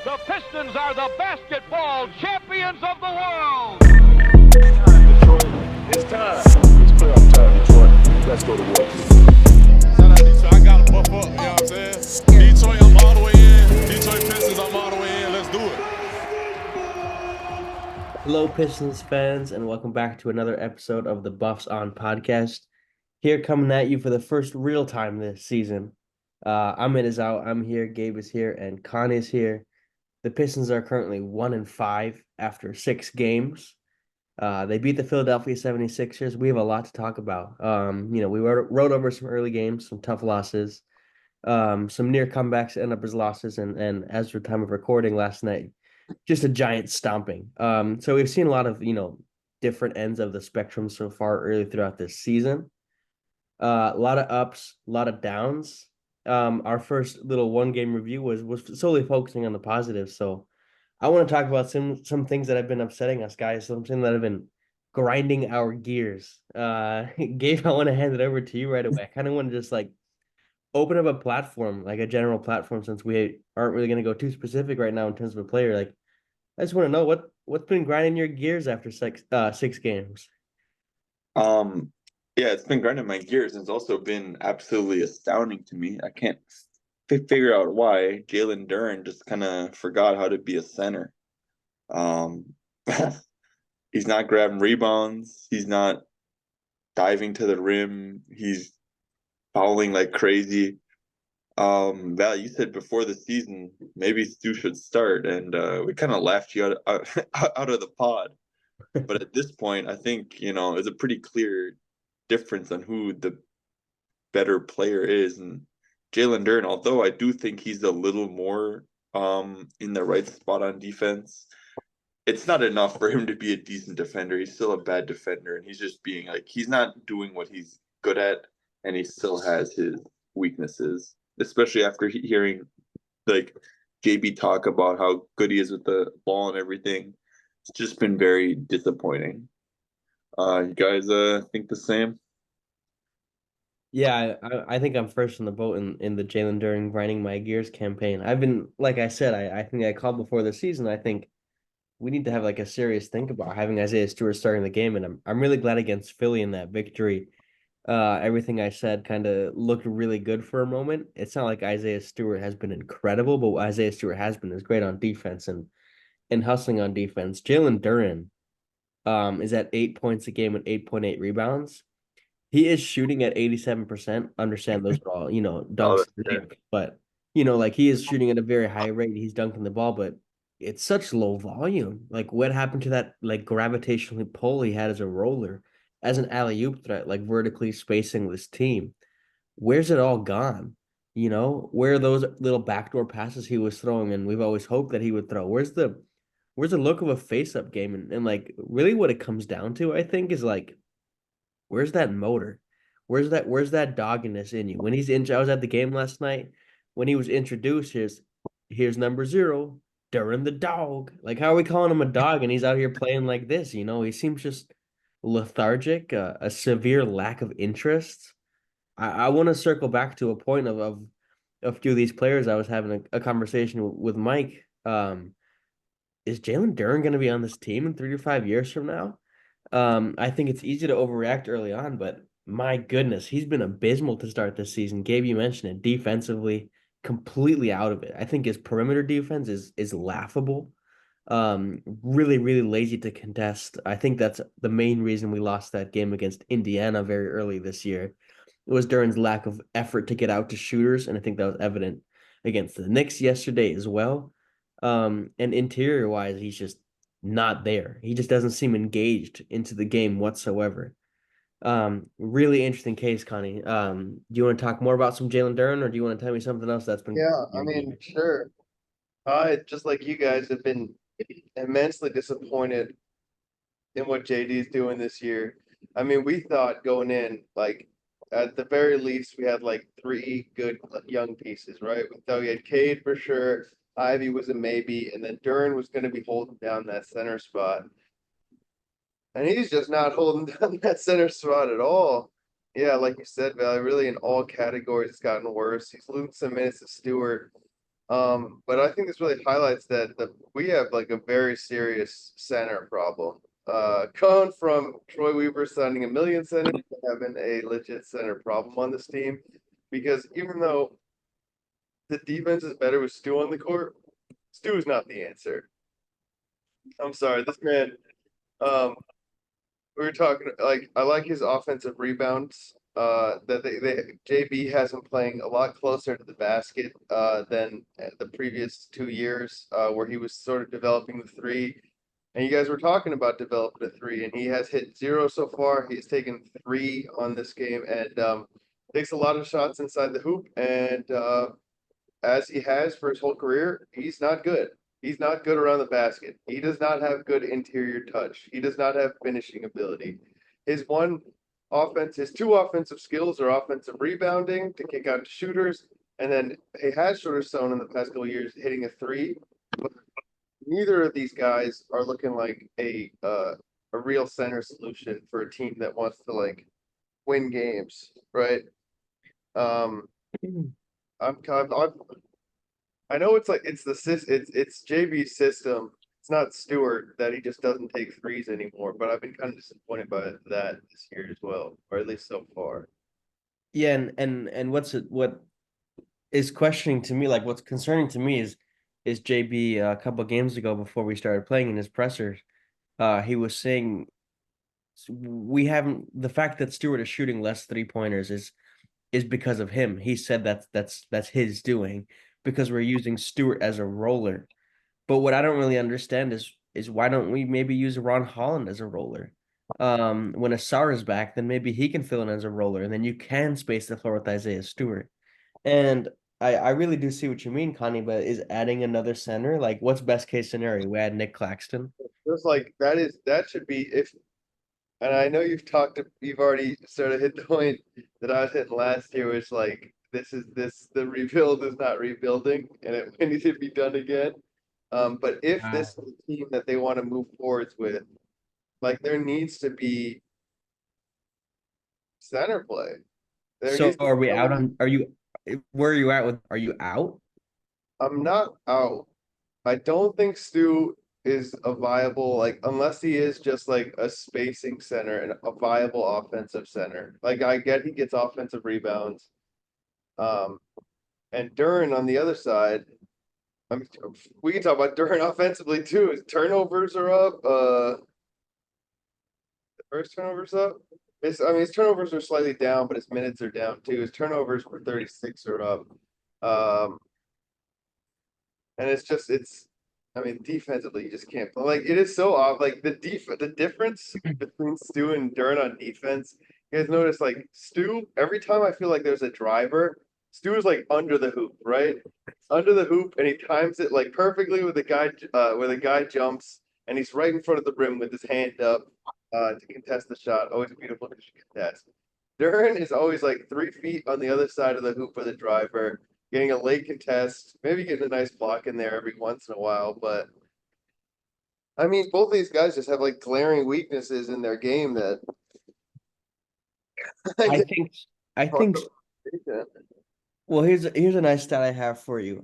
The Pistons are the basketball champions of the world. Detroit, it's time. It's playoff time, Detroit. Let's go to work. Shout out Detroit. I got to buff up, you know what I'm saying? Detroit, I'm all the way in. Detroit Pistons, I'm all the way in. Let's do it. Hello, Pistons fans, and welcome back to another episode of the Buffs On podcast. Here coming at you for the first real time this season. Ahmed is out, I'm here, Gabe is here, and Coni is here. The Pistons are currently 1-5 after 6 games. They beat the Philadelphia 76ers. We have a lot to talk about. We wrote over some early games, some tough losses, some near comebacks and up as losses, and as for time of recording last night, just a giant stomping. So we've seen a lot of, different ends of the spectrum so far early throughout this season. A lot of ups, a lot of downs. Our first little one game review was solely focusing on the positives. So I want to talk about some things that have been upsetting us, guys. Something that have been grinding our gears. Gabe, I want to hand it over to you right away. I kind of want to just open up a platform, like a general platform, since we aren't really going to go too specific right now in terms of a player. Like, I just want to know what's been grinding your gears after 6 games. Yeah, it's been grinding my gears, and it's also been absolutely astounding to me. I can't figure out why Jalen Duren just kind of forgot how to be a center. He's not grabbing rebounds. He's not diving to the rim. He's fouling like crazy. Val, you said before the season maybe Stu should start, and we kind of laughed you out of the pod. But at this point, I think it's a pretty clear difference on who the better player is. And Jalen Duren, although I do think he's a little more in the right spot on defense, it's not enough for him to be a decent defender. He's still a bad defender, and he's just being he's not doing what he's good at, and he still has his weaknesses, especially after hearing JB talk about how good he is with the ball and everything. It's just been very disappointing. You guys think the same? Yeah, I think I'm first in the boat in the Jalen Duren grinding my gears campaign. I've been, like I said, I think I called before the season. I think we need to have a serious think about having Isaiah Stewart starting the game, and I'm really glad against Philly in that victory. Everything I said kind of looked really good for a moment. It's not like Isaiah Stewart has been incredible, but what Isaiah Stewart has been is great on defense and hustling on defense. Jalen Duren is at 8 points a game and 8.8 rebounds. He is shooting at 87%. Understand those are all, dunks, but he is shooting at a very high rate. He's dunking the ball, but it's such low volume. Like, what happened to that gravitational pull he had as a roller, as an alley-oop threat, vertically spacing this team? Where's it all gone? Where are those little backdoor passes he was throwing, and we've always hoped that he would throw? Where's the look of a face-up game? And really what it comes down to, I think, is where's that motor? Where's that dogginess in you? When he's in, I was at the game last night. When he was introduced, here's number 0, Duren the dog. How are we calling him a dog? And he's out here playing like this. He seems just lethargic, a severe lack of interest. I want to circle back to a point of a few of these players. I was having a conversation with Mike. Is Jalen Duren going to be on this team in 3 to 5 years from now? I think it's easy to overreact early on, but my goodness, he's been abysmal to start this season. Gabe, you mentioned it, defensively, completely out of it. I think his perimeter defense is laughable. Really, really lazy to contest. I think that's the main reason we lost that game against Indiana very early this year. It was Duren's lack of effort to get out to shooters, and I think that was evident against the Knicks yesterday as well. And interior-wise, he's just not there. He just doesn't seem engaged into the game whatsoever. Really interesting case, Connie. Do you want to talk more about some Jalen Duren, or do you want to tell me something else that's been? Yeah, I mean, sure. I just like you guys have been immensely disappointed in what JD's doing this year. I mean, we thought going in, at the very least, we had 3 good young pieces, right? We thought we had Cade for sure. Ivy was a maybe, and then Duren was going to be holding down that center spot. And he's just not holding down that center spot at all. Yeah, like you said, Vali, really in all categories, it's gotten worse. He's losing some minutes to Stewart. But I think this really highlights that we have like a very serious center problem. Cone from Troy Weaver signing a million center, having a legit center problem on this team, because even though the defense is better with Stu on the court, Stu is not the answer. I'm sorry, this man. Um, we were talking like I like his offensive rebounds. That they JB has him playing a lot closer to the basket than the previous 2 years where he was sort of developing the three. And you guys were talking about developing a three, and he has hit 0 so far. He's taken 3 on this game and takes a lot of shots inside the hoop. And as he has for his whole career, he's not good. He's not good around the basket. He does not have good interior touch. He does not have finishing ability. His his 2 offensive skills are offensive rebounding to kick out to shooters, and then he has shorter zone in the past couple of years hitting a three. But neither of these guys are looking like a real center solution for a team that wants to like win games, right? Um, I know it's like it's JB's system. It's not Stewart that he just doesn't take threes anymore, but I've been kind of disappointed by that this year as well, or at least so far. Yeah, and what is questioning to me, like what's concerning to me is JB a couple of games ago before we started playing in his pressers, he was saying we haven't the fact that Stewart is shooting less 3-pointers is because of him. He said that's his doing because we're using Stewart as a roller. But what I don't really understand is why don't we maybe use Ron Holland as a roller? When Asar is back, then maybe he can fill in as a roller, and then you can space the floor with Isaiah Stewart. And I really do see what you mean, Connie, but is adding another center like what's best case scenario? We add Nick Claxton. Just like that should be if, and I know you've already sort of hit the point that I was hitting last year, which like the rebuild is not rebuilding and it needs to be done again. But if this is the team that they want to move forwards with, like there needs to be center play. So are we out on? Are you? Where are you at with? Are you out? I'm not out. I don't think Stu is a viable, like, unless he is just like a spacing center and a viable offensive center. Like, I get he gets offensive rebounds. And Duren on the other side, I mean, we can talk about Duren offensively too. His turnovers are up. The first turnovers up. His turnovers are slightly down, but his minutes are down too. His turnovers for 36 are up. And I mean, defensively, you just can't play. Like, it is so off. Like, the difference between Stu and Duren on defense, you guys notice, like, Stu, every time I feel like there's a driver, Stu is, like, under the hoop, right? Under the hoop, and he times it, like, perfectly with where the guy jumps, and he's right in front of the rim with his hand up to contest the shot. Always a beautiful contest. Duren is always, like, 3 feet on the other side of the hoop with a driver, getting a late contest, maybe getting a nice block in there every once in a while. But I mean, both these guys just have like glaring weaknesses in their game that I think well, here's a nice stat I have for you.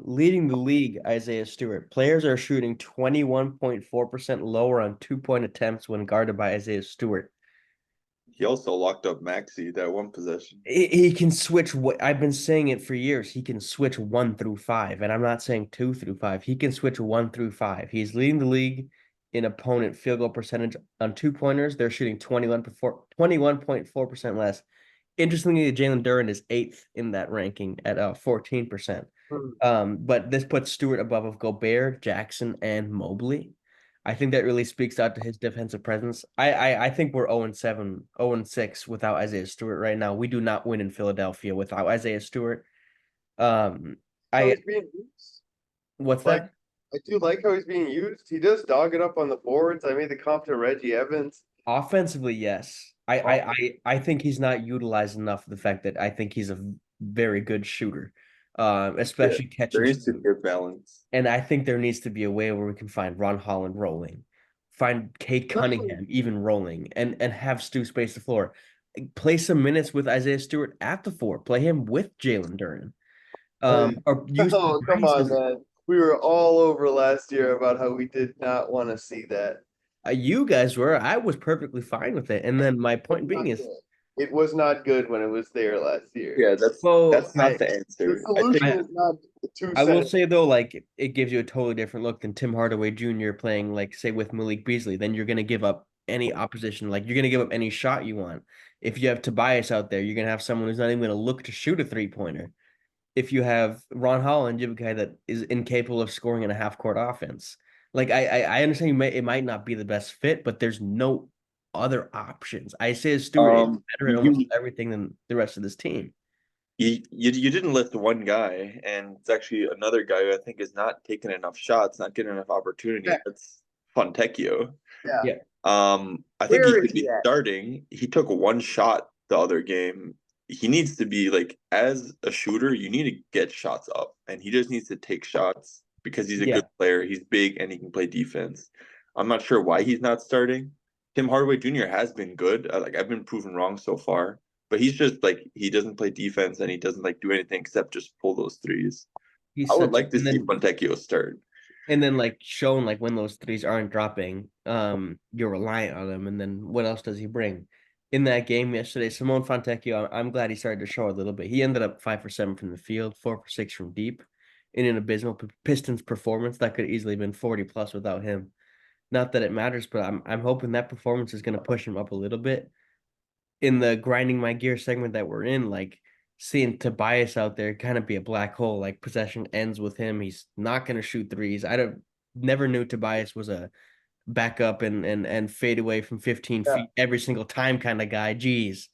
Leading the league, Isaiah Stewart. Players are shooting 21.4% lower on 2-point attempts when guarded by Isaiah Stewart. He also locked up Maxey that one possession. He can switch. I've been saying it for years. He can switch 1 through 5, and I'm not saying 2 through 5. He can switch 1 through 5. He's leading the league in opponent field goal percentage on 2-pointers. They're shooting 21.4% less. Interestingly, Jalen Duren is 8th in that ranking at 14%. But this puts Stewart above Gobert, Jackson, and Mobley. I think that really speaks out to his defensive presence. I think we're 0-7, 0-6 without Isaiah Stewart right now. We do not win in Philadelphia without Isaiah Stewart. He's being used. What's that? I do like how he's being used. He does dog it up on the boards. I made the comp to Reggie Evans. Offensively, yes. I think he's not utilized enough. The fact that I think he's a very good shooter, especially catching. There needs to be a balance, and I think there needs to be a way where we can find Ron Holland rolling, find Kate Cunningham even rolling, and have Stu space the floor. Play some minutes with Isaiah Stewart at the 4. Play him with Jalen Duren. or use Oh, come Tobias on, as man. We were all over last year about how we did not want to see that. you guys were. I was perfectly fine with it. And then my point being is, It was not good when it was there last year. Yeah, well, that's not the The answer. solution I is not the I will 2 cents. say though, like it gives you a totally different look than Tim Hardaway Jr. playing, like say with Malik Beasley. Then you're gonna give up any opposition, like you're gonna give up any shot you want. If you have Tobias out there, you're gonna have someone who's not even gonna look to shoot a 3-pointer. If you have Ron Holland, you have a guy that is incapable of scoring in a half court offense. Like I understand it might not be the best fit, but there's no other options. Isaiah Stewart is better at almost You everything than the rest of this team. you didn't list one guy, and it's actually another guy who I think is not taking enough shots, not getting enough opportunity. Yeah. That's Fontecchio. Yeah. Yeah. I think he Where should is be he at? starting. He took one shot the other game. He needs to be like, as a shooter, you need to get shots up, and he just needs to take shots because he's a Yeah. good player. He's big and he can play defense. I'm not sure why he's not starting. Tim Hardaway Jr. has been good. Like I've been proven wrong so far, but he's just like he doesn't play defense and he doesn't like do anything except just pull those threes. He's I would such like to see Fontecchio start. and then like showing like when those threes aren't dropping, you're reliant on him. And then what else does he bring? In that game yesterday, Simone Fontecchio, I'm glad he started to show a little bit. He ended up 5 for 7 from the field, 4 for 6 from deep, in an abysmal Pistons performance that could easily have been 40 plus without him. Not that it matters, but I'm hoping that performance is going to push him up a little bit. In the grinding my gear segment that we're in, like seeing Tobias out there kind of be a black hole. Like possession ends with him. He's not going to shoot threes. I don't never knew Tobias was a back up and fade away from 15 Yeah. feet every single time kind of guy. Jeez.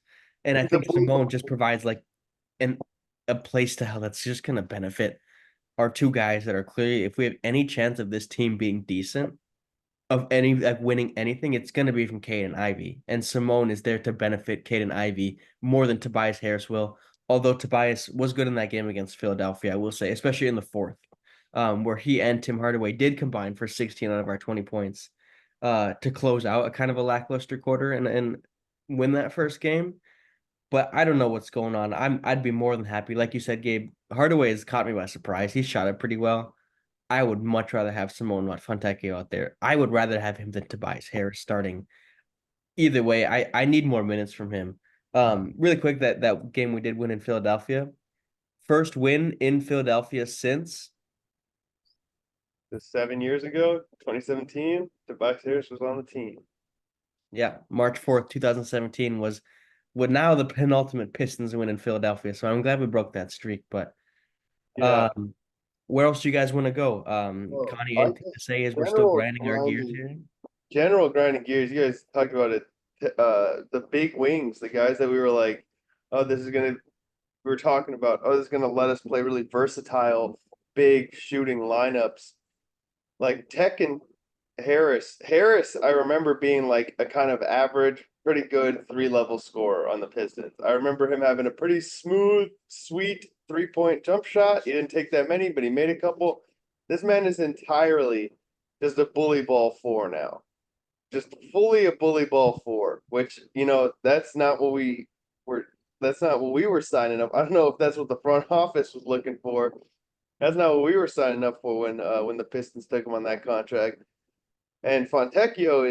And I He's a think blue Simone just provides like an a place to hell that's just going to benefit our two guys that are clearly, if we have any chance of this team being decent, of any like winning anything, it's going to be from Cade and Ivy. And Simone is there to benefit Cade and Ivy more than Tobias Harris will. Although Tobias was good in that game against Philadelphia, I will say, especially in the fourth, where he and Tim Hardaway did combine for 16 out of our 20 points to close out a kind of a lackluster quarter and win that first game. But I don't know what's going on. I'd be more than happy. Like you said, Gabe, Hardaway has caught me by surprise. He shot it pretty well. I would much rather have Simone Fontecchio out there. I would rather have him than Tobias Harris starting. Either way, I need more minutes from him. Really quick, that game we did win in Philadelphia. First win in Philadelphia since 7 years ago, 2017, Tobias Harris was on the team. March 4th, 2017 was what now the penultimate Pistons win in Philadelphia. So I'm glad we broke that streak. But Yeah. where else do you guys want to go? Well, Connie, I anything to just say as we're still general grinding our gears grinding, here? general grinding gears. You guys talked about it. The big wings, the guys that we were like, oh, this is gonna. We were talking about, oh, this is gonna let us play really versatile, big shooting lineups. Like Tech and Harris. Harris, I remember being like a kind of average, pretty good 3-level scorer on the Pistons. I remember him having a pretty smooth, sweet 3-point jump shot. He didn't take that many, but he made a couple. This man is entirely just a bully ball 4 now. Just fully a bully ball 4, which, that's not what we were that's not what we were signing up. I don't know if that's what the front office was looking for. That's not what we were signing up for when the Pistons took him on that contract. And Fontecchio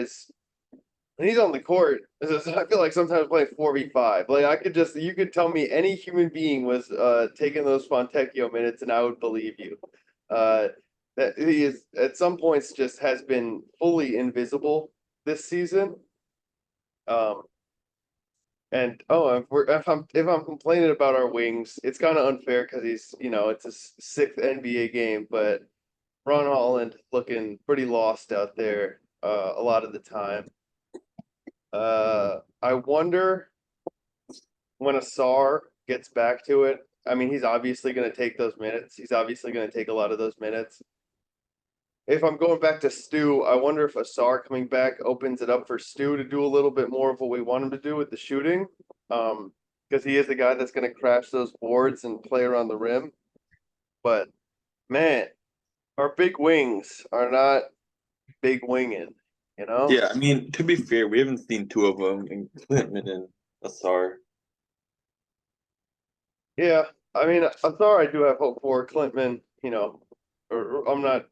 when he's on the court, I feel like sometimes playing 4v5. Like you could tell me any human being was taking those Fontecchio minutes and I would believe you. That he is at some points just has been fully invisible this season. And if I'm complaining about our wings, it's kind of unfair because it's a sixth NBA game, but Ron Holland looking pretty lost out there a lot of the time. I wonder when Asar gets back to it. I mean, he's obviously going to take those minutes. He's obviously going to take a lot of those minutes. If I'm going back to Stu, I wonder if Asar coming back opens it up for Stu to do a little bit more of what we want him to do with the shooting. Because he is the guy that's going to crash those boards and play around the rim. But, man, our big wings are not big winging, Yeah, I mean, to be fair, we haven't seen two of them in Clinton and Asar. Yeah, I mean, I'm sorry, I do have hope for Clintman. I'm not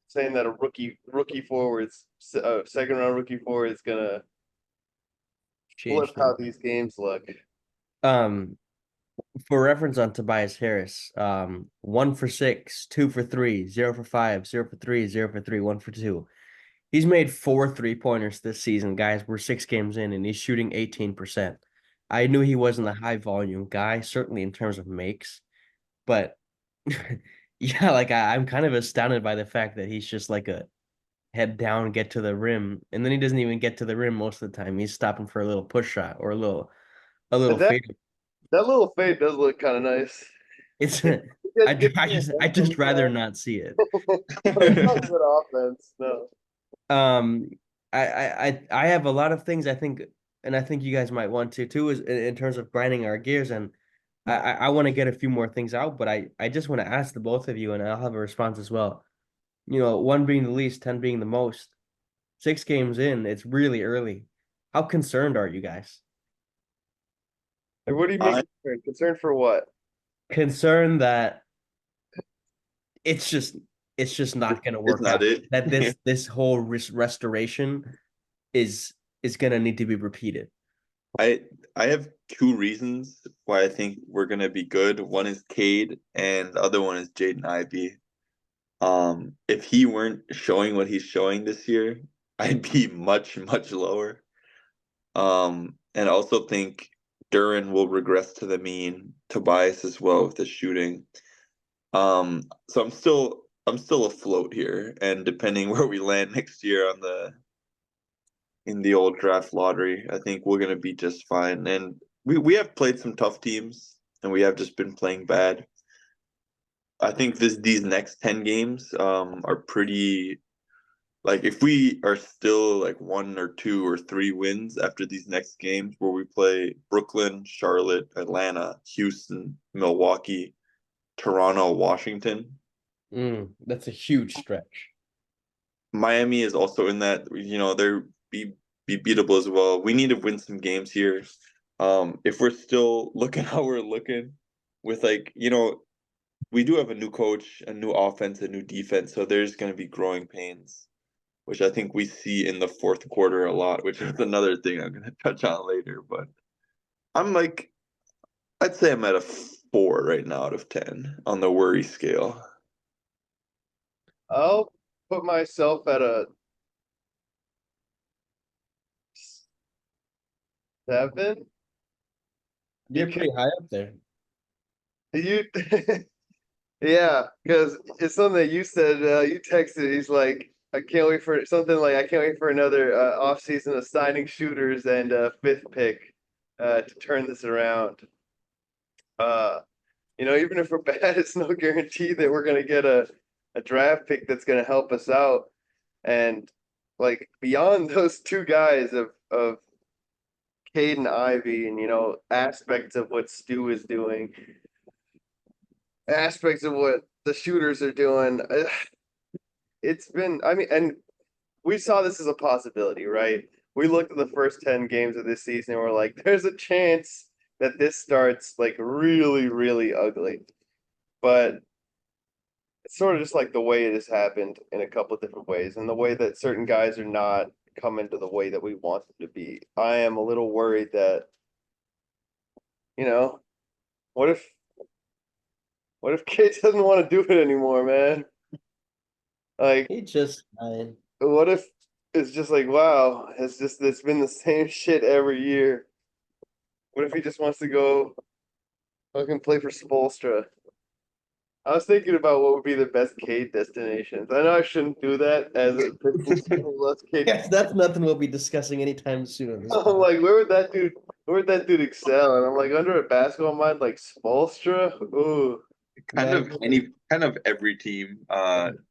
saying that a rookie forwards, second round rookie forward is gonna flip Change how things. these games look. Um, for reference on Tobias Harris, 1 for 6, 2 for 3, 0 for 5, 0 for 3, 0 for 3, 1 for 2. He's made 4 3-pointers this season, guys. We're 6 games in, and he's shooting 18%. I knew he wasn't a high volume guy, certainly in terms of makes, but yeah, like I'm kind of astounded by the fact that he's just like a head down, get to the rim, and then he doesn't even get to the rim most of the time. He's stopping for a little push shot or a little But that fade. that little fade does look kind of nice. It's It, I, it gets I the just I just attention, rather not see it. but it's not good offense. No. Um, I have a lot of things I think, and I think you guys might want to too, is in terms of grinding our gears, and I want to get a few more things out, but I just want to ask the both of you, and I'll have a response as well. One being the least, 10 being the most. 6 games in, it's really early. How concerned are you guys? Like, what do you mean I concerned? Concerned for what? Concerned that it's just it's just not going to it's work not out. it. That this whole restoration is going to need to be repeated. I I have two reasons why I think we're gonna be good. One is Cade, and the other one is Jaden Ivey. If he weren't showing what he's showing this year, I'd be much, much lower. And I also think Duren will regress to the mean, Tobias as well with the shooting. So I'm still afloat here, and depending where we land next year on the in the old draft lottery, I think we're gonna be just fine. And we have played some tough teams, and we have just been playing bad. I think these next 10 games are pretty like if we are still like 1 or 2 or 3 wins after these next games where we play Brooklyn, Charlotte, Atlanta, Houston, Milwaukee, Toronto, Washington. That's a huge stretch. Miami is also in that, they're be beatable as well. We need to win some games here. If we're still looking how we're looking with we do have a new coach, a new offense, a new defense, so there's going to be growing pains, which I think we see in the fourth quarter a lot, which is another thing I'm going to touch on later. But I'm I'd say I'm at a 4 right now out of 10 on the worry scale. I'll put myself at a 7. You're pretty high up there. You, yeah, because it's something that you said. You texted. He's like, I can't wait for something like I can't wait for another off season of signing shooters and fifth pick to turn this around. Even if we're bad, it's no guarantee that we're gonna get a draft pick that's gonna help us out. And like beyond those two guys of Cade and Ivy, and aspects of what Stu is doing, aspects of what the shooters are doing. It's been, I mean, and we saw this as a possibility, right? We looked at the first 10 games of this season and we're like, there's a chance that this starts like really, really ugly. But it's sort of just like the way it has happened in a couple of different ways, and the way that certain guys are not coming to the way that we want them to be. I am a little worried that, you know, what if Kate doesn't want to do it anymore, man? Like, He just fine. what if it's just like, wow, it's been the same shit every year. What if he just wants to go fucking play for Spolstra? I was thinking about what would be the best Cade destinations. I know I shouldn't do that as a Pistons fan who loves Cade. Yes, that's nothing we'll be discussing anytime soon. I'm like, where would that dude excel? And I'm like, under a basketball mind like Spolstra? Ooh. Kind of every team.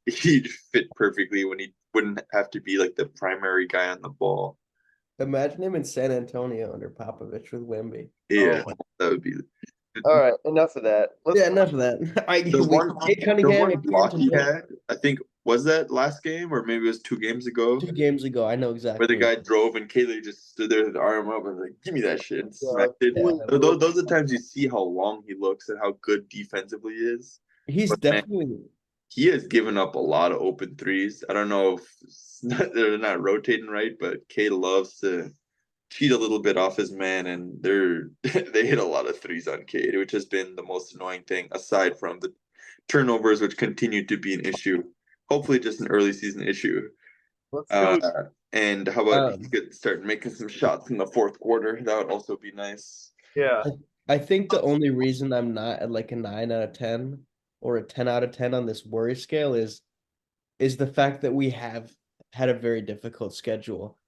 He'd fit perfectly when he wouldn't have to be like the primary guy on the ball. Imagine him in San Antonio under Popovich with Wemby. Yeah, Oh. that would be All right, enough of that. Let's Yeah, enough of that. The one, Kate the Cunningham one and block Carrington he Bolt had, I think, was that last game or maybe it was 2 games ago, 2 games ago. I know where the exactly. guy drove and Kaylee just stood there with his arm up and was like, "Give me that shit," and Yeah, smacked it. Yeah. Those are the times you see how long he looks and how good defensively he is. He's But man, definitely he has given up a lot of open threes. I don't know if they're not rotating right, but Kay loves to cheat a little bit off his man, and they hit a lot of threes on Cade, which has been the most annoying thing aside from the turnovers, which continue to be an issue. Hopefully, just an early season issue. let's Uh, go. and how about he um could start making some shots in the fourth quarter? That would also be nice. Yeah, I think the only reason I'm not at like a 9 out of 10 or a 10 out of 10 on this worry scale is the fact that we have had a very difficult schedule.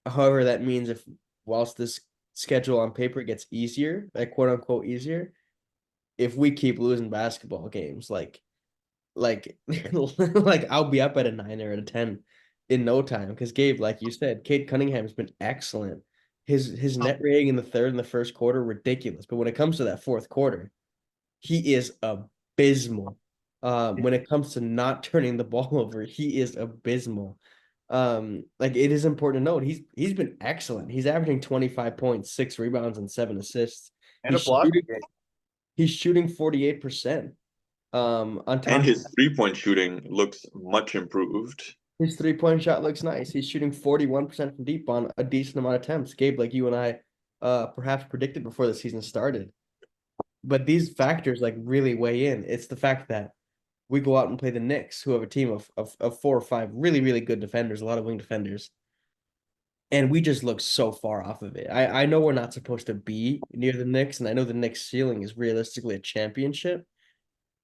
However, that means if whilst this schedule on paper gets easier, like quote unquote easier, if we keep losing basketball games, like like I'll be up at a 9 or a 10 in no time. Because Gabe, like you said, Cade Cunningham's been excellent. His net rating in the third and the first quarter ridiculous, but when it comes to that fourth quarter, he is abysmal. When it comes to not turning the ball over, he is abysmal. Like it is important to note he's been excellent. He's averaging 25 points, 6 rebounds, and 7 assists. and a He's block. shooting 48%. On And top of his 3-point shooting looks much improved. his 3 point shot looks nice. He's shooting 41% from deep on a decent amount of attempts. Gabe, like you and I perhaps predicted before the season started. But these factors like really weigh in. It's the fact that we go out and play the Knicks, who have a team of 4 or 5 really, really good defenders, a lot of wing defenders. And we just look so far off of it. I know we're not supposed to be near the Knicks, and I know the Knicks ceiling is realistically a championship,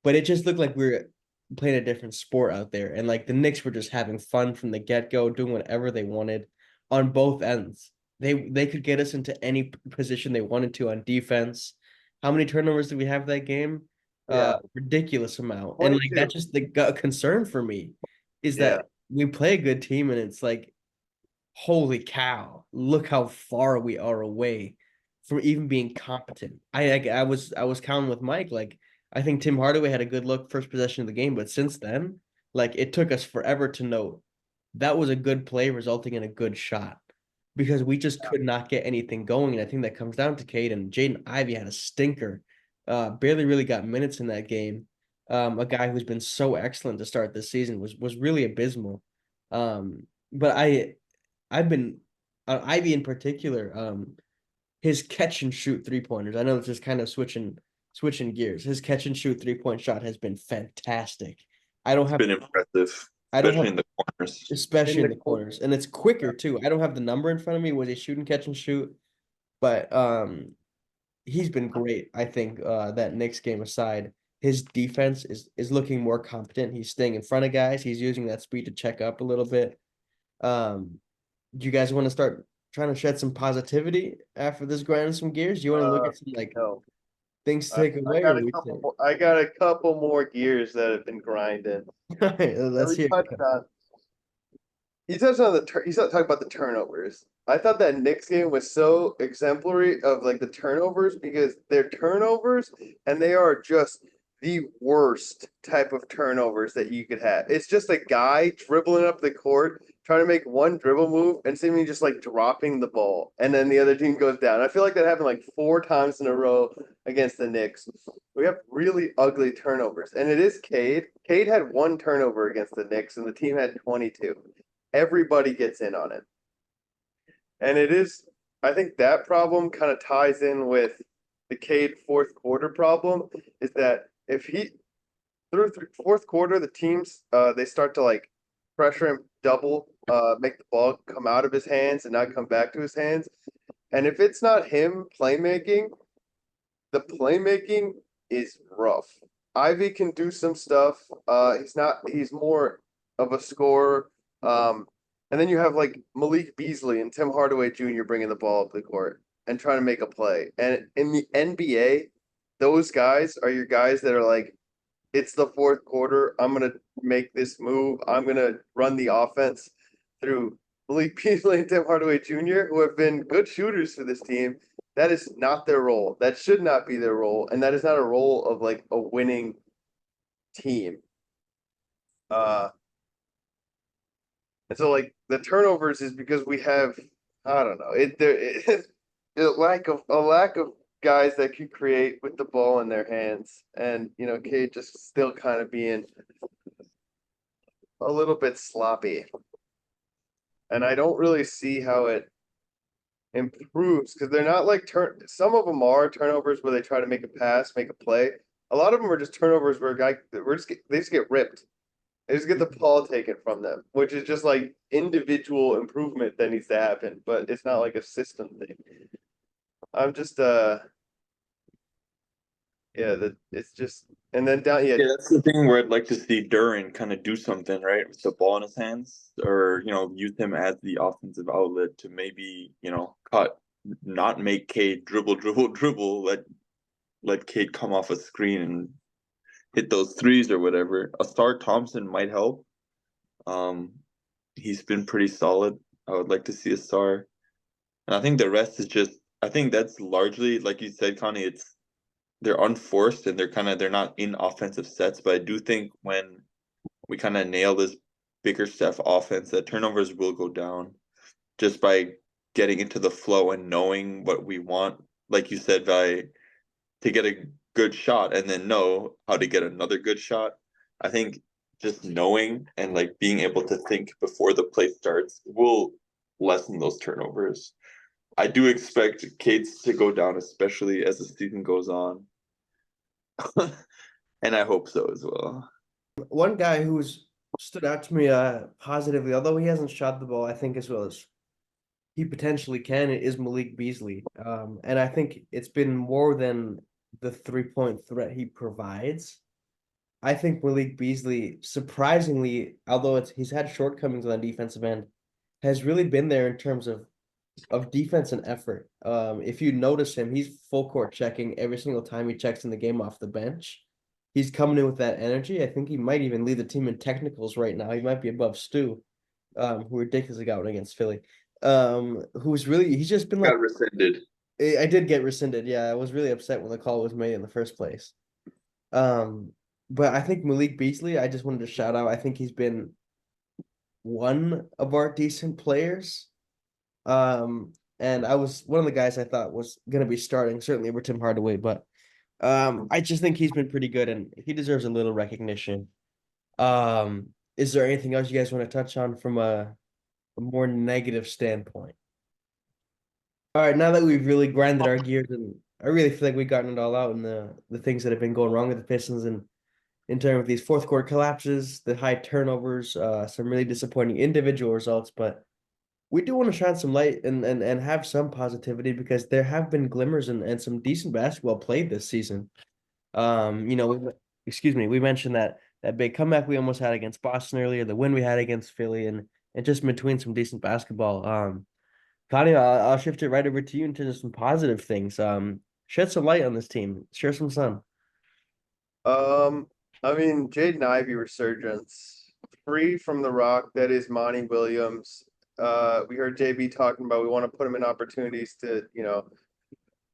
but it just looked like we were playing a different sport out there. And like the Knicks were just having fun from the get-go, doing whatever they wanted on both ends. They could get us into any position they wanted to on defense. How many turnovers did we have that game? Yeah, Ridiculous amount. And like 22. that's just the concern for me is Yeah, that we play a good team and it's like, holy cow, look how far we are away from even being competent. I was counting with Mike, like I think Tim Hardaway had a good look first possession of the game, but since then, like it took us forever to note that was a good play resulting in a good shot because we just could not get anything going. And I think that comes down to Cade and Jaden Ivey had a stinker. Barely really got minutes in that game. A guy who's been so excellent to start this season was really abysmal. But I've been Ivy in particular, his catch and shoot 3 pointers. I know it's just kind of switching gears. His catch and shoot 3 point shot has been fantastic. I don't It's have been impressive, I don't especially have in the corners. especially In in the the corners, and it's quicker too. I don't have the number in front of me. Was he shooting catch and shoot? But he's been great. I think that Knicks game aside, his defense is looking more competent. He's staying in front of guys. He's using that speed to check up a little bit. Do you guys want to start trying to shed some positivity after this grinding some gears? Do you want to look at some like no. things to I, take I away, got or a we couple say, more. I got a couple more gears that have been grinding. all right, That let's we hear touched it. on. He touched on he's not talking about the turnovers. I thought that Knicks game was so exemplary of like the turnovers because they're turnovers and they are just the worst type of turnovers that you could have. It's just a guy dribbling up the court, trying to make one dribble move and seemingly just like dropping the ball, and then the other team goes down. I feel like that happened like 4 times in a row against the Knicks. We have really ugly turnovers, and it is Cade. Cade had 1 turnover against the Knicks, and the team had 22. Everybody gets in on it. And it is, I think that problem kind of ties in with the Cade fourth quarter problem is that if he, through fourth quarter, the teams, they start to like pressure him double, make the ball come out of his hands and not come back to his hands. And if it's not him playmaking, the playmaking is rough. Ivy can do some stuff. He's more of a scorer. And then you have like Malik Beasley and Tim Hardaway Jr. bringing the ball up the court and trying to make a play. And in the NBA, those guys are your guys that are like, it's the fourth quarter. I'm going to make this move. I'm going to run the offense through Malik Beasley and Tim Hardaway Jr., who have been good shooters for this team. that is not their role. That should not be their role, and that is not a role of like a winning team. Uh, and so like the turnovers is because we have I don't know a lack of guys that can create with the ball in their hands, and Cade just still kind of being a little bit sloppy, and I don't really see how it improves because they're not like some of them are turnovers where they try to make a pass, make a play. A lot of them are just turnovers where they just get ripped. They just get the ball taken from them, which is just like individual improvement that needs to happen, but it's not like a system thing. I'm just yeah, that it's just and then down Yeah, that's the thing where I'd like to see Duren kind of do something, right, with the ball in his hands, or use him as the offensive outlet to maybe not make Cade dribble, dribble, dribble, let Cade come off a screen and hit those threes or whatever. Asar Thompson might help. He's been pretty solid. I would like to see Asar, and I think the rest is just. I think that's largely, like you said, Connie. They're unforced and they're not in offensive sets. But I do think when we kind of nail this bigger Steph offense, that turnovers will go down just by getting into the flow and knowing what we want. Like you said, to get a good shot and then know how to get another good shot. I think just knowing and like being able to think before the play starts will lessen those turnovers. I do expect Cade's to go down, especially as the season goes on. And I hope so as well. One guy who's stood out to me positively, although he hasn't shot the ball, I think as well as he potentially can, is Malik Beasley. And I think it's been more than the 3-point threat he provides. I think Malik Beasley, surprisingly, although he's had shortcomings on the defensive end, has really been there in terms of defense and effort. If you notice him, he's full court checking every single time he checks in the game off the bench. He's coming in with that energy. I think he might even lead the team in technicals right now. He might be above Stu, who ridiculously got one against Philly. He's just been like Got rescinded. I did get rescinded. Yeah, I was really upset when the call was made in the first place. But I think Malik Beasley, I just wanted to shout out. I think he's been one of our decent players. And I was one of the guys I thought was gonna be starting, certainly over Tim Hardaway, but I just think he's been pretty good and he deserves a little recognition. Is there anything else you guys want to touch on from a more negative standpoint? All right, now that we've really grinded our gears, and I really feel like we've gotten it all out in the things that have been going wrong with the Pistons, and in terms of these fourth quarter collapses, the high turnovers, some really disappointing individual results, but we do want to shine some light and have some positivity because there have been glimmers and some decent basketball played this season. We mentioned that big comeback we almost had against Boston earlier, the win we had against Philly, and just in between some decent basketball. Connie, I'll shift it right over to you into some positive things. Shed some light on this team. Share some sun. I mean, Jaden Ivey resurgence, free from the rock. That is Monty Williams. We heard JB talking about we want to put him in opportunities to,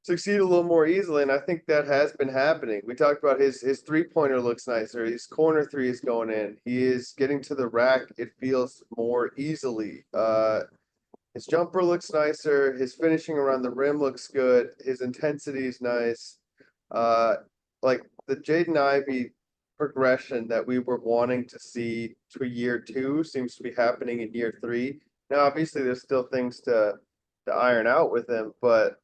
succeed a little more easily, and I think that has been happening. We talked about his 3-pointer looks nicer. His corner three is going in. He is getting to the rack. It feels more easily. His jumper looks nicer. His finishing around the rim looks good. His intensity is nice. Like the Jaden Ivey progression that we were wanting to see to year 2 seems to be happening in year 3. Now, obviously, there's still things to iron out with him, but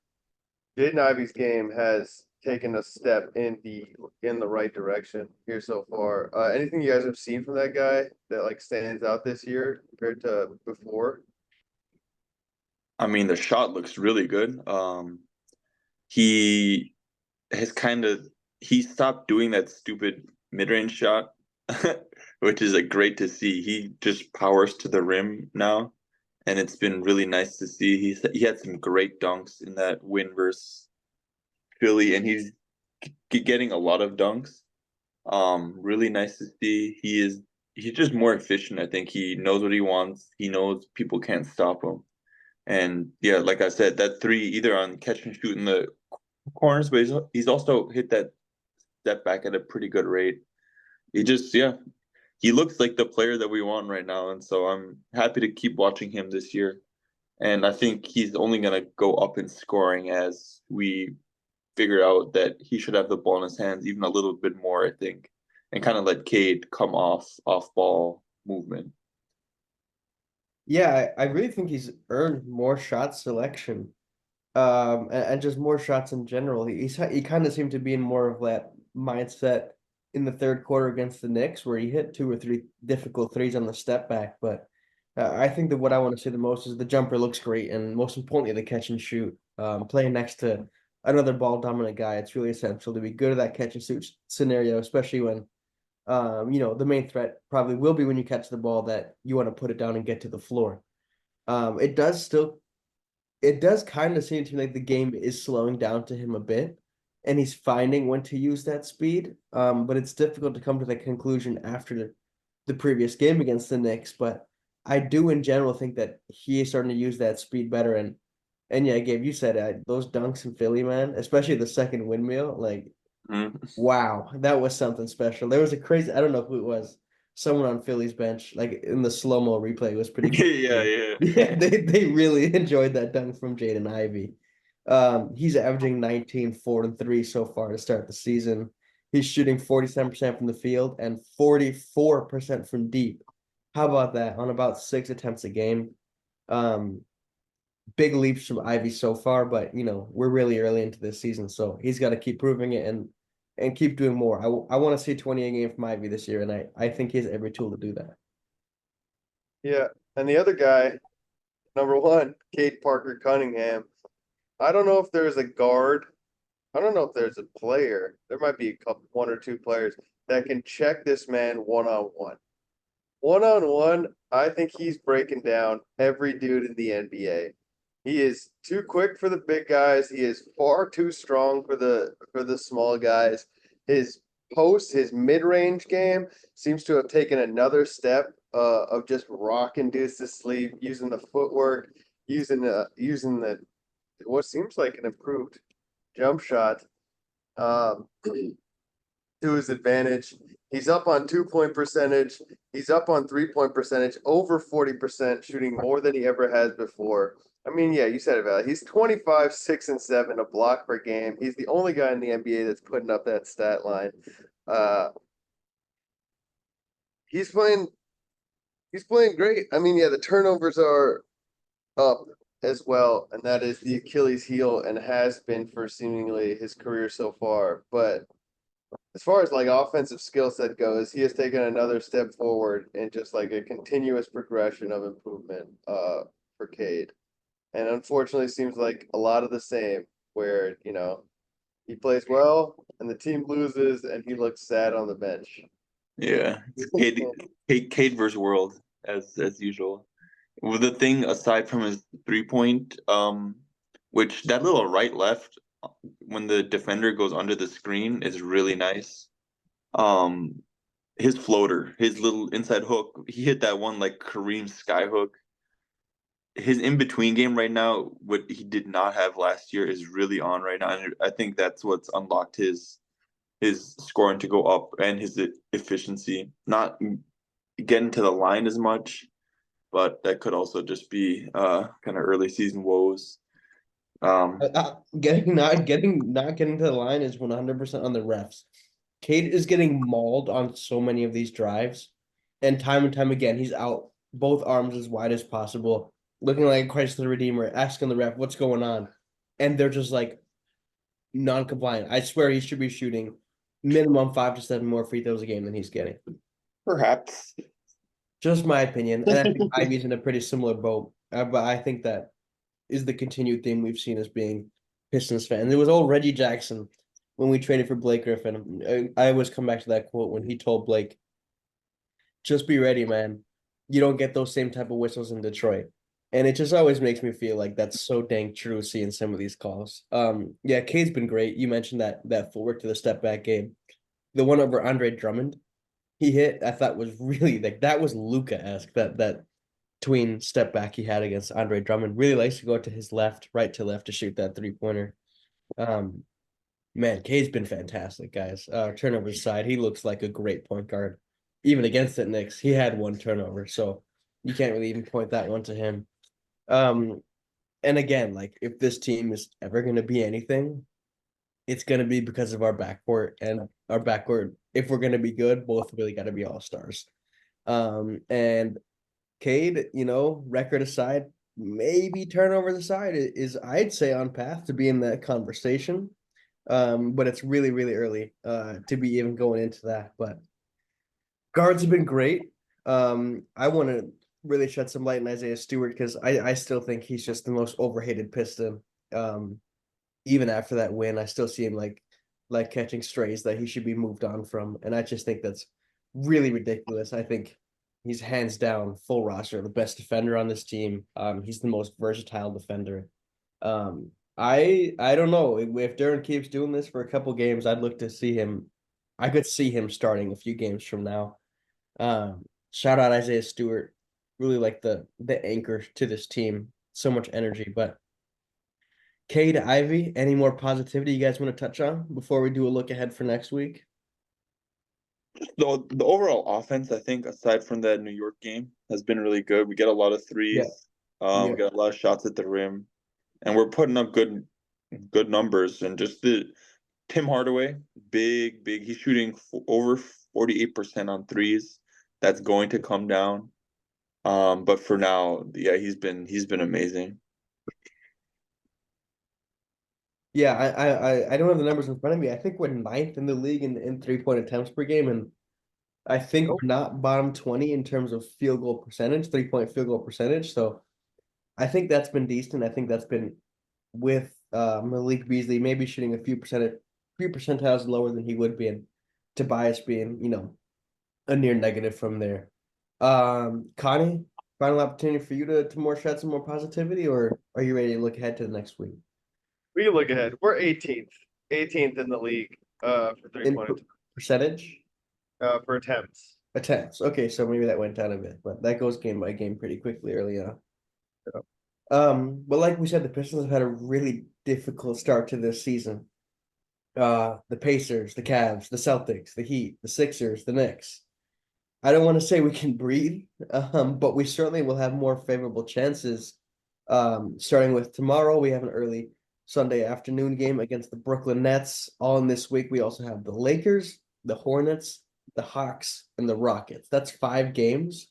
Jaden Ivey's game has taken a step in the right direction here so far. Anything you guys have seen from that guy that like stands out this year compared to before? I mean, the shot looks really good. He has he stopped doing that stupid mid-range shot, which is like great to see. He just powers to the rim now, and it's been really nice to see. He had some great dunks in that win versus Philly, and he's getting a lot of dunks. Really nice to see. He's just more efficient. I think he knows what he wants. He knows people can't stop him. And yeah, like I said, that three either on catch and shoot in the corners, but he's also hit that step back at a pretty good rate. He looks like the player that we want right now, and so I'm happy to keep watching him this year. And I think he's only gonna go up in scoring as we figure out that he should have the ball in his hands even a little bit more, I think, and kind of let Cade come off ball movement. Yeah, I really think he's earned more shot selection, and just more shots in general. He kind of seemed to be in more of that mindset in the third quarter against the Knicks, where he hit two or three difficult threes on the step back. But I think that what I want to see the most is the jumper looks great, and most importantly, the catch and shoot. Playing next to another ball dominant guy, it's really essential to be good at that catch and shoot scenario, especially when the main threat probably will be when you catch the ball that you want to put it down and get to the floor. Um, it does still, it does kind of seem to me like the game is slowing down to him a bit, and he's finding when to use that speed. But it's difficult to come to that conclusion after the previous game against the Knicks. But I do in general think that he is starting to use that speed better. And yeah, Gabe, you said those dunks in Philly, man, especially the second windmill, like Mhm. wow, that was something special. There was a crazy, I don't know who it was, someone on Philly's bench, like in the slow-mo replay, it was pretty cool. Yeah, yeah. Yeah, they really enjoyed that dunk from Jaden Ivey. He's averaging 19, 4, and 3 so far to start the season. He's shooting 47% from the field and 44% from deep. How about that? On about 6 attempts a game. Um, Big leaps from Ivy so far, but we're really early into this season, so he's got to keep proving it and keep doing more. I want to see 20 a game from Ivy this year, and I think he has every tool to do that. Yeah. And the other guy, number one, Cade Parker Cunningham. I don't know if there's a guard. I don't know if there's a player. There might be one or two players that can check this man one on one. One on one, I think he's breaking down every dude in the NBA. He is too quick for the big guys. He is far too strong for the small guys. His his mid-range game seems to have taken another step of just rocking dudes to sleep, using the footwork, using the what seems like an improved jump shot to his advantage. He's up on 2-point percentage. He's up on 3-point percentage, over 40%, shooting more than he ever has before. I mean, yeah, you said it, Vali. He's 25, 6, and 7, a block per game. He's the only guy in the NBA that's putting up that stat line. He's playing great. I mean, yeah, the turnovers are up as well, and that is the Achilles heel and has been for seemingly his career so far. But as far as like offensive skill set goes, he has taken another step forward in just like a continuous progression of improvement for Cade. And unfortunately, seems like a lot of the same, where he plays well and the team loses and he looks sad on the bench. Yeah, Cade versus World as usual. Well, the thing aside from his 3-point, which that little right left when the defender goes under the screen is really nice. His floater, his little inside hook, he hit that one like Kareem sky hook. His in between game right now, what he did not have last year, is really on right now, and I think that's what's unlocked his scoring to go up and his efficiency. Not getting to the line as much, but that could also just be kind of early season woes. Not getting to the line is 100% on the refs. Cade is getting mauled on so many of these drives, and time again, he's out both arms as wide as possible, looking like Christ the Redeemer, asking the ref what's going on, and they're just like non-compliant. I swear he should be shooting minimum 5 to 7 more free throws a game than he's getting. Perhaps. Just my opinion, and I think Ivy's in a pretty similar boat. But I think that is the continued theme we've seen as being Pistons fans. It was old Reggie Jackson when we traded for Blake Griffin. I always come back to that quote when he told Blake, "Just be ready, man. You don't get those same type of whistles in Detroit." And it just always makes me feel like that's so dang true seeing some of these calls. Yeah, Cade's been great. You mentioned that footwork to the step back game. The one over Andre Drummond he hit, I thought was really like that was Luka-esque. That tween step back he had against Andre Drummond. Really likes to go to his left, right to left to shoot that 3-pointer. Man, K's been fantastic, guys. Turnover aside, he looks like a great point guard. Even against the Knicks, he had one turnover, so you can't really even point that one to him. And again, like if this team is ever going to be anything, it's going to be because of our backcourt, and our backcourt, if we're going to be good, both really got to be all-stars. And Cade, record aside, maybe turnovers aside, is I'd say on path to be in that conversation. But it's really, really early to be even going into that. But guards have been great. I want to really shed some light on Isaiah Stewart because I still think he's just the most overhated Piston. Even after that win, I still see him like catching strays that he should be moved on from. And I just think that's really ridiculous. I think he's hands down full roster, the best defender on this team. He's the most versatile defender. I don't know if Duren keeps doing this for a couple games. I'd look to see him. I could see him starting a few games from now. Shout out Isaiah Stewart, really like the anchor to this team. So much energy. But Cade, Ivy, any more positivity you guys want to touch on before we do a look ahead for next week? The overall offense, I think, aside from that New York game, has been really good. We get a lot of threes. Yeah. We got a lot of shots at the rim, and we're putting up good numbers. And just the Tim Hardaway, big. He's shooting over 48% on threes. That's going to come down. But for now, yeah, he's been amazing. Yeah, I don't have the numbers in front of me. I think we're ninth in the league in 3-point attempts per game, and I think we're not bottom 20 in terms of field goal percentage, 3-point field goal percentage. So I think that's been decent. I think that's been with Malik Beasley maybe shooting a few percentiles lower than he would be, and Tobias being, a near negative from there. Coni, final opportunity for you to more shed some more positivity, or are you ready to look ahead to the next week? We look ahead. We're 18th in the league for 3-point percentage? For attempts. Attempts. Okay, so maybe that went down a bit, but that goes game by game pretty quickly early on. Yeah. But like we said, the Pistons have had a really difficult start to this season. The Pacers, the Cavs, the Celtics, the Heat, the Sixers, the Knicks. I don't want to say we can breathe, but we certainly will have more favorable chances. Starting with tomorrow, we have an early Sunday afternoon game against the Brooklyn Nets. All in this week, we also have the Lakers, the Hornets, the Hawks, and the Rockets. That's 5 games.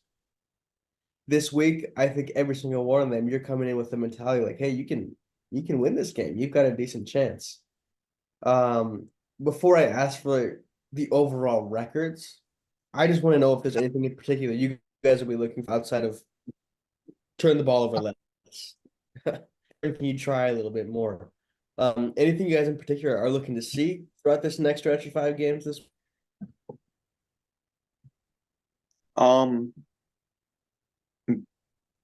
This week, I think every single one of them, you're coming in with the mentality like, hey, you can win this game. You've got a decent chance. Before I ask for the overall records, I just want to know if there's anything in particular you guys will be looking for outside of turn the ball over less. Or can you try a little bit more? Anything you guys in particular are looking to see throughout this next stretch of 5 games this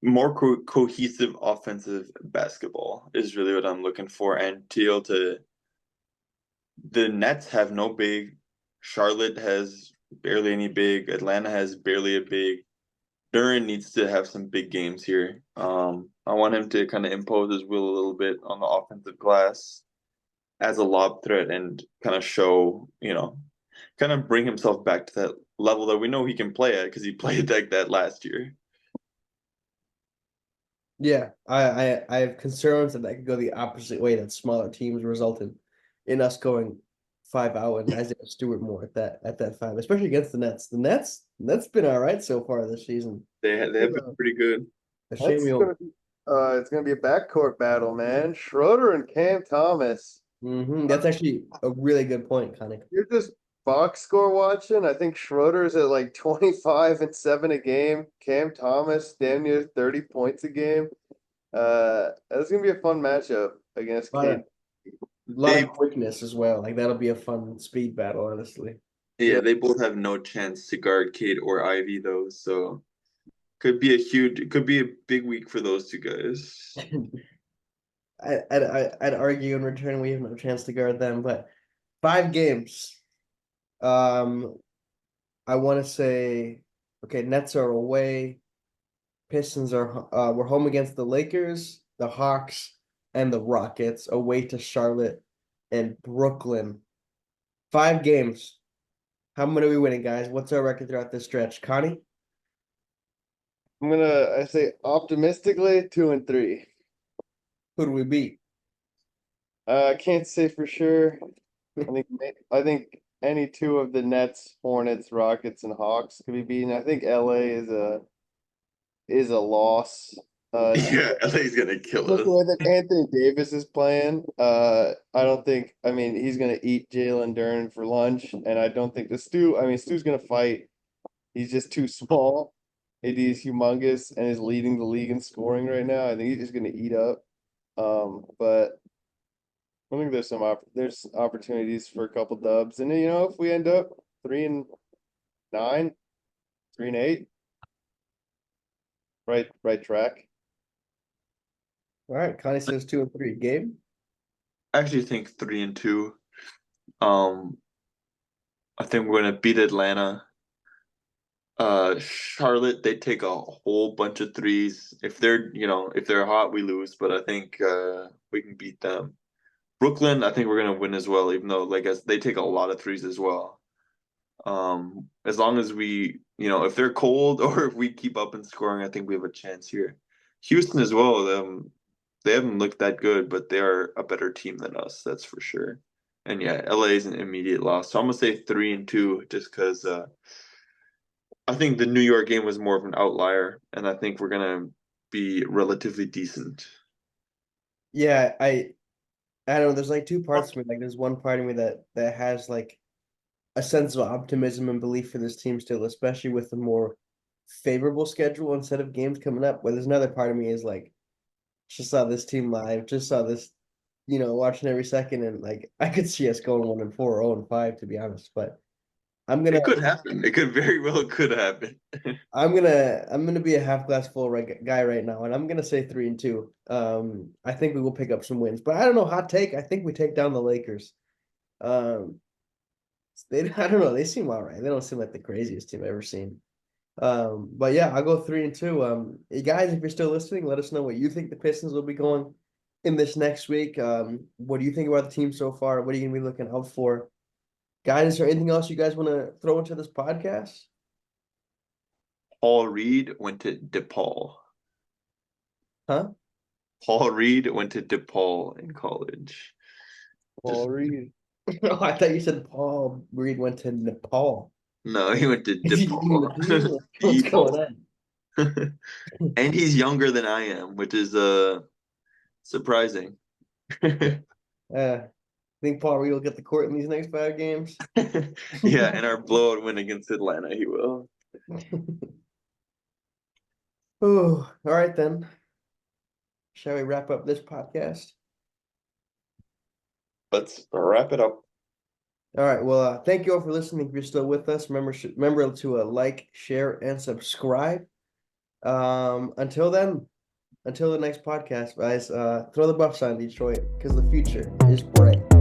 More cohesive offensive basketball is really what I'm looking for. And the Nets have no big. Charlotte has barely any big. Atlanta has barely a big. Duren needs to have some big games here. I want him to kind of impose his will a little bit on the offensive glass as a lob threat and kind of show, kind of bring himself back to that level that we know he can play at because he played like that last year. Yeah, I have concerns that could go the opposite way, that smaller teams resulted in us going 5 out and Isaiah Stewart more at that 5, especially against the Nets. The Nets been all right so far this season. They have been pretty good. It's gonna be a backcourt battle, man. Schroeder and Cam Thomas. That's actually a really good point, Connie. You're just box score watching. I think Schroeder's at like 25 and 7 a game. Cam Thomas damn near 30 points a game. That's gonna be a fun matchup against Cade. A lot of quickness as well. Like that'll be a fun speed battle, honestly. Yeah, they both have no chance to guard Cade or Ivy though, so could be a big week for those 2 guys. I'd argue in return we have no chance to guard them, but 5 games. I want to say, okay, Nets are away. Pistons are we're home against the Lakers, the Hawks, and the Rockets, away to Charlotte and Brooklyn. 5 games. How many are we winning, guys? What's our record throughout this stretch? Connie? I say optimistically 2-3. Who do we beat? I can't say for sure. I think any two of the Nets, Hornets, Rockets, and Hawks could be beaten. I think LA is a loss. Yeah, LA's gonna kill Look us. the way that Anthony Davis is playing. I don't think. I mean, he's gonna eat Jalen Duren for lunch, and I don't think Stu's gonna fight. He's just too small. AD is humongous and is leading the league in scoring right now. I think he's just gonna eat up. But I think there's opportunities for a couple dubs, and if we end up 3-9, 3-8, right track. All right, Connie says 2 and 3. Gabe? I actually think 3-2. I think we're gonna beat Atlanta. Charlotte, they take a whole bunch of threes. If they're hot, we lose, but I think we can beat them. Brooklyn, I think we're gonna win as well, even though as they take a lot of threes as well. As long as we, if they're cold or if we keep up in scoring, I think we have a chance here. Houston as well. They haven't looked that good, but they are a better team than us, that's for sure. And yeah, LA is an immediate loss. So I'm gonna say 3-2 just because I think the New York game was more of an outlier, and I think we're gonna be relatively decent. Yeah, I don't know. There's like 2 parts to me. Like there's one part of me that has like a sense of optimism and belief for this team still, especially with the more favorable schedule instead of games coming up. But there's another part of me is like, just saw this team live, just saw this, watching every second, and like I could see us going 1-4 or 0-5 to be honest. But It could happen. It could very well could happen. I'm gonna be a half glass full guy right now, and I'm gonna say 3-2. I think we will pick up some wins, but I don't know. Hot take. I think we take down the Lakers. I don't know. They seem all right. They don't seem like the craziest team I've ever seen. But yeah, I'll go 3-2. You guys, if you're still listening, let us know what you think the Pistons will be going in this next week. What do you think about the team so far? What are you gonna be looking out for? Guys, is there anything else you guys want to throw into this podcast? Paul Reed went to DePaul. Huh? Paul Reed went to DePaul in college. Paul Reed. Oh, I thought you said Paul Reed went to Nepal. No, he went to DePaul. What's going on? And he's younger than I am, which is surprising. I think Paul Reed will get the court in these next 5 games. Yeah, and our blowout win against Atlanta, he will. Oh, all right then. Shall we wrap up this podcast? Let's wrap it up. All right. Well, thank you all for listening. If you're still with us, remember to like, share, and subscribe. Until then, until the next podcast, guys. Throw the Buffs on, Detroit, because the future is bright.